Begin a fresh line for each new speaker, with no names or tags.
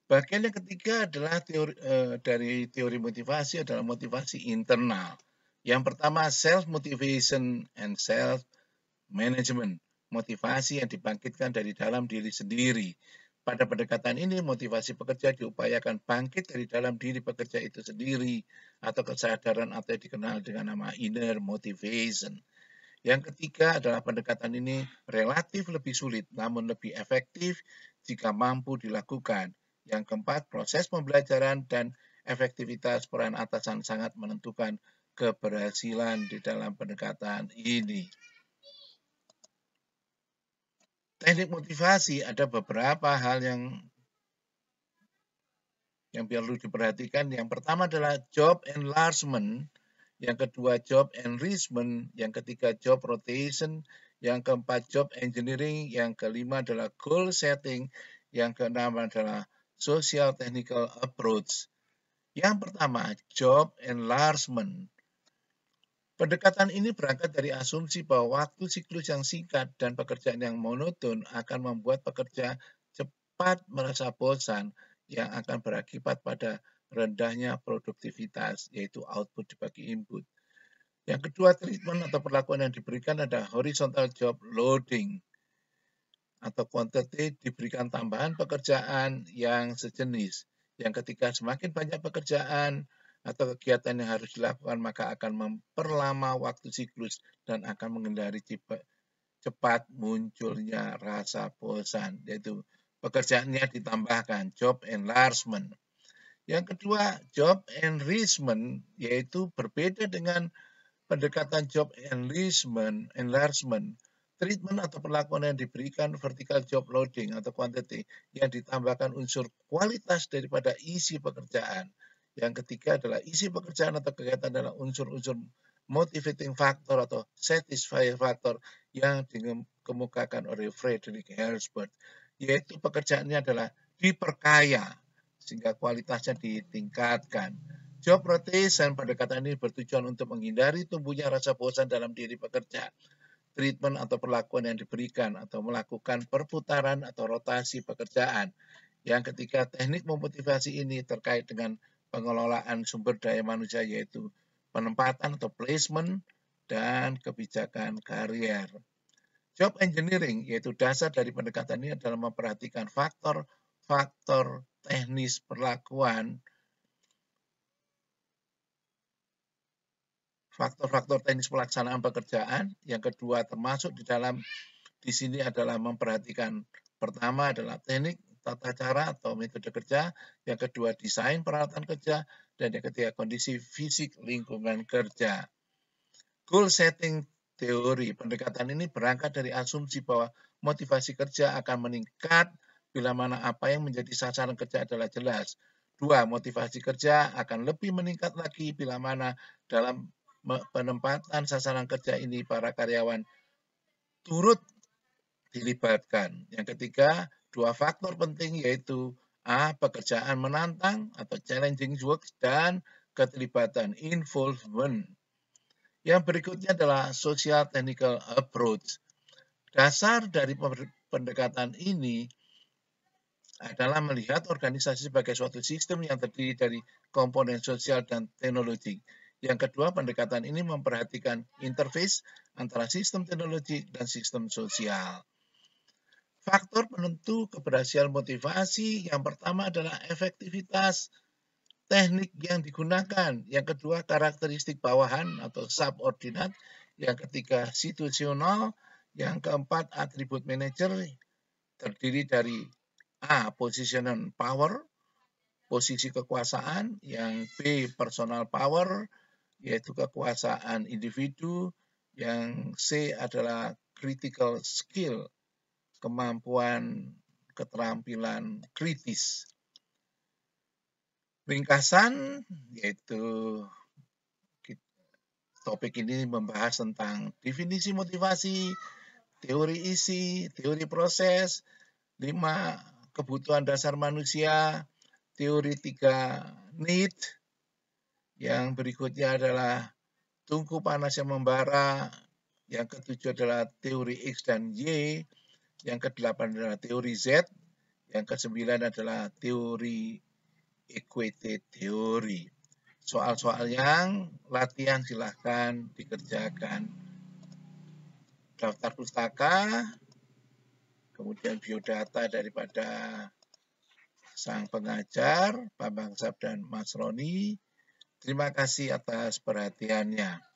Bagian yang ketiga adalah dari teori motivasi adalah motivasi internal. Yang pertama self motivation and self management. Motivasi yang dibangkitkan dari dalam diri sendiri. Pada pendekatan ini, motivasi pekerja diupayakan bangkit dari dalam diri pekerja itu sendiri atau kesadaran atau yang dikenal dengan nama inner motivation. Yang ketiga adalah pendekatan ini relatif lebih sulit namun lebih efektif jika mampu dilakukan. Yang keempat, proses pembelajaran dan efektivitas peran atasan sangat menentukan keberhasilan di dalam pendekatan ini. Teknik motivasi ada beberapa hal yang perlu diperhatikan. Yang pertama adalah job enlargement, yang kedua job enrichment, yang ketiga job rotation, yang keempat job engineering, yang kelima adalah goal setting, yang keenam adalah social technical approach. Yang pertama, job enlargement. Pendekatan ini berangkat dari asumsi bahwa waktu siklus yang singkat dan pekerjaan yang monoton akan membuat pekerja cepat merasa bosan yang akan berakibat pada rendahnya produktivitas, yaitu output dibagi input. Yang kedua, treatment atau perlakuan yang diberikan adalah horizontal job loading atau quantity diberikan tambahan pekerjaan yang sejenis. Yang ketiga, semakin banyak pekerjaan atau kegiatan yang harus dilakukan maka akan memperlama waktu siklus dan akan menghindari cepat munculnya rasa bosan, yaitu pekerjaannya ditambahkan, job enlargement. Yang kedua, job enrichment, yaitu berbeda dengan pendekatan job enrichment, treatment atau perlakuan yang diberikan vertical job loading atau quantity yang ditambahkan unsur kualitas daripada isi pekerjaan. Yang ketiga adalah isi pekerjaan atau kegiatan adalah unsur-unsur motivating factor atau satisfying factor yang dikemukakan oleh Frederick Herzberg, yaitu pekerjaannya adalah diperkaya sehingga kualitasnya ditingkatkan. Job rotation pendekatan ini bertujuan untuk menghindari tumbuhnya rasa bosan dalam diri pekerja. Treatment atau perlakuan yang diberikan atau melakukan perputaran atau rotasi pekerjaan. Yang ketiga, teknik memotivasi ini terkait dengan pengelolaan sumber daya manusia yaitu penempatan atau placement dan kebijakan karier. Job engineering yaitu dasar dari pendekatan ini adalah memperhatikan faktor-faktor teknis perlakuan, faktor-faktor teknis pelaksanaan pekerjaan. Yang kedua termasuk di sini adalah memperhatikan pertama adalah teknik tata cara atau metode kerja, yang kedua desain peralatan kerja, dan yang ketiga kondisi fisik lingkungan kerja. Goal setting teori pendekatan ini berangkat dari asumsi bahwa motivasi kerja akan meningkat bila mana apa yang menjadi sasaran kerja adalah jelas. Dua, motivasi kerja akan lebih meningkat lagi bila mana dalam penempatan sasaran kerja ini para karyawan turut dilibatkan. Yang ketiga, dua faktor penting yaitu pekerjaan menantang atau challenging work dan keterlibatan involvement. Yang berikutnya adalah social technical approach. Dasar dari pendekatan ini adalah melihat organisasi sebagai suatu sistem yang terdiri dari komponen sosial dan teknologi. Yang kedua, pendekatan ini memperhatikan interface antara sistem teknologi dan sistem sosial. Faktor penentu keberhasilan motivasi yang pertama adalah efektivitas teknik yang digunakan. Yang kedua, karakteristik bawahan atau subordinat. Yang ketiga, situasional. Yang keempat, atribut manajer terdiri dari A. Positional power, posisi kekuasaan. Yang B. Personal power, yaitu kekuasaan individu. Yang C adalah critical skill, kemampuan keterampilan kritis. Ringkasan, yaitu topik ini membahas tentang definisi motivasi, teori isi, teori proses, 5 kebutuhan dasar manusia, teori 3 need, yang berikutnya adalah tungku panas yang membara, yang ketujuh adalah teori X dan Y, yang ke-8 adalah teori Z, Yang ke-9 adalah teori equated theory. Soal-soal yang latihan silahkan dikerjakan. Daftar pustaka, kemudian biodata daripada sang pengajar, Bambang Sab dan Mas Roni. Terima kasih atas perhatiannya.